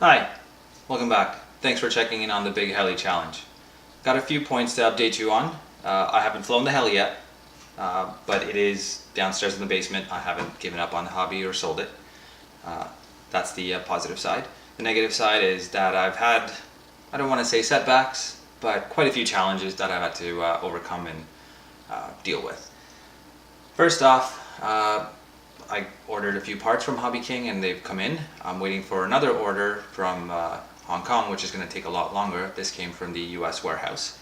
Hi, welcome back. Thanks for checking in on the Big Heli Challenge. Got a few points to update you on. I haven't flown the Heli yet, but it is downstairs in the basement. I haven't given up on the hobby or sold it. Uh, that's the positive side. The negative side is that I've had, I don't want to say setbacks, but quite a few challenges that I've had to overcome and deal with. First off, I ordered a few parts from Hobby King and they've come in. I'm waiting for another order from Hong Kong, which is going to take a lot longer. This came from the US warehouse,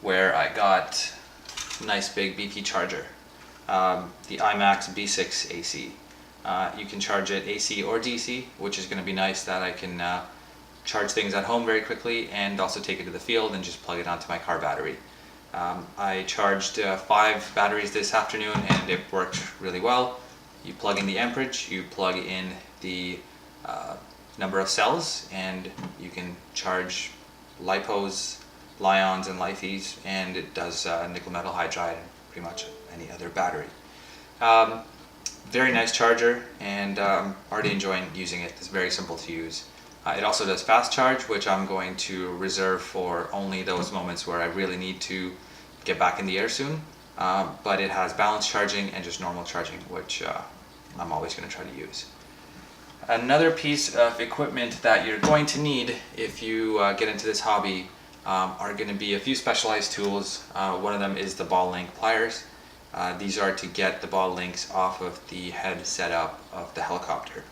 where I got a nice big BP charger, the iMax B6 AC. You can charge it AC or DC, which is going to be nice that I can charge things at home very quickly and also take it to the field and just plug it onto my car battery. I charged 5 batteries this afternoon and it worked really well. You plug in the amperage, you plug in the number of cells, and you can charge lipos, lions, and lithies, and it does nickel metal hydride and pretty much any other battery. Very nice charger, and I'm already enjoying using it. It's very simple to use. It also does fast charge, which I'm going to reserve for only those moments where I really need to get back in the air soon. But it has balance charging and just normal charging, which I'm always going to try to use. Another piece of equipment that you're going to need if you get into this hobby are going to be a few specialized tools. One of them is the ball link pliers. These are to get the ball links off of the head setup of the helicopter.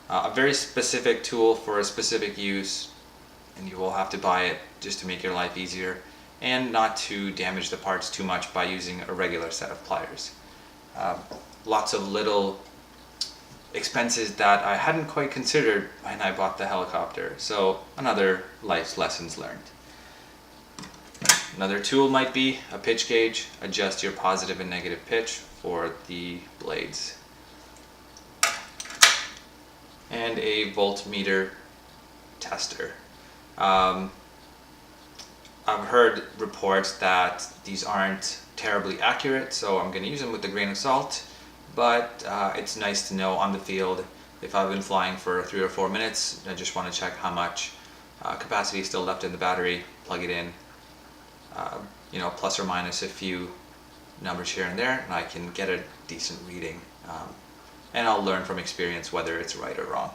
A very specific tool for a specific use, and you will have to buy it just to make your life easier and not to damage the parts too much by using a regular set of pliers. Lots of little expenses that I hadn't quite considered when I bought the helicopter, so another life lessons learned. Another tool might be a pitch gauge. Adjust your positive and negative pitch for the blades. And a voltmeter tester. I've heard reports that these aren't terribly accurate, so I'm going to use them with a grain of salt, but it's nice to know on the field. If I've been flying for 3 or 4 minutes, I just want to check how much capacity is still left in the battery, plug it in, plus or minus a few numbers here and there, and I can get a decent reading. And I'll learn from experience whether it's right or wrong.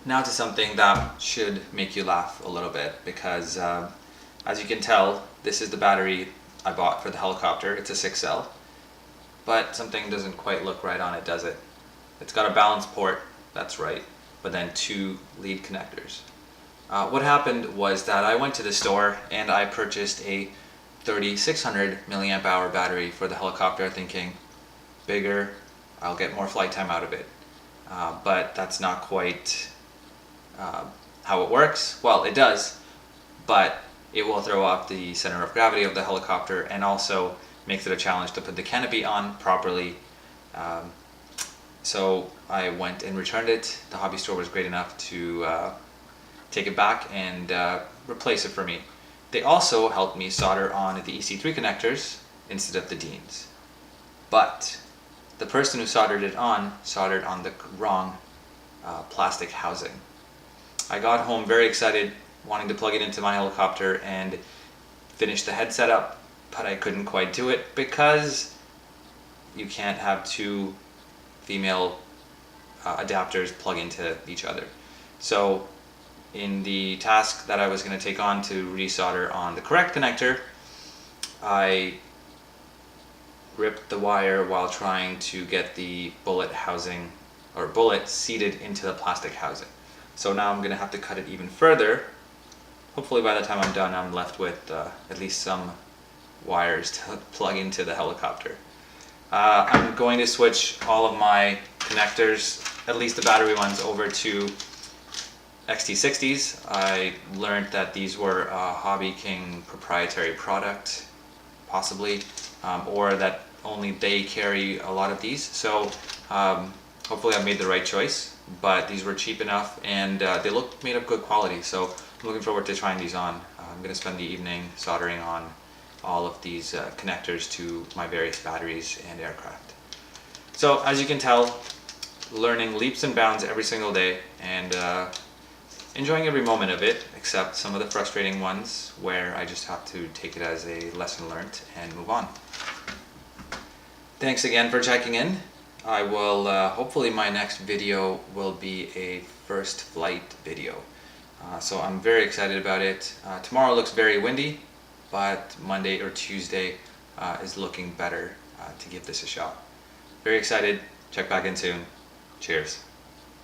Now to something that should make you laugh a little bit, because as you can tell, this is the battery I bought for the helicopter. It's a 6 cell, but something doesn't quite look right on it, does it? It's got a balance port, that's right, but then 2 lead connectors. What happened was that I went to the store and I purchased a 3600 milliamp hour battery for the helicopter, thinking, bigger, I'll get more flight time out of it. But that's not quite how it works. Well, it does, but it will throw off the center of gravity of the helicopter and also makes it a challenge to put the canopy on properly. So I went and returned it. The hobby store was great enough to take it back and replace it for me. They also helped me solder on the EC3 connectors instead of the Deans. But the person who soldered on the wrong plastic housing. I got home very excited, wanting to plug it into my helicopter and finish the head setup, but I couldn't quite do it because you can't have 2 female adapters plug into each other. So in the task that I was going to take on to resolder on the correct connector, I ripped the wire while trying to get the bullet housing or bullet seated into the plastic housing. So now I'm going to have to cut it even further. Hopefully by the time I'm done, I'm left with at least some wires to plug into the helicopter. I'm going to switch all of my connectors, at least the battery ones, over to XT60s. I learned that these were a Hobby King proprietary product, possibly, or that only they carry a lot of these. So hopefully I made the right choice, but these were cheap enough and they look made of good quality. So I'm looking forward to trying these on. I'm going to spend the evening soldering on all of these connectors to my various batteries and aircraft. So as you can tell, learning leaps and bounds every single day, and enjoying every moment of it, except some of the frustrating ones where I just have to take it as a lesson learned and move on. Thanks again for checking in. I will, hopefully my next video will be a first flight video. So I'm very excited about it. Tomorrow looks very windy, but Monday or Tuesday is looking better to give this a shot. Very excited. Check back in soon. Cheers.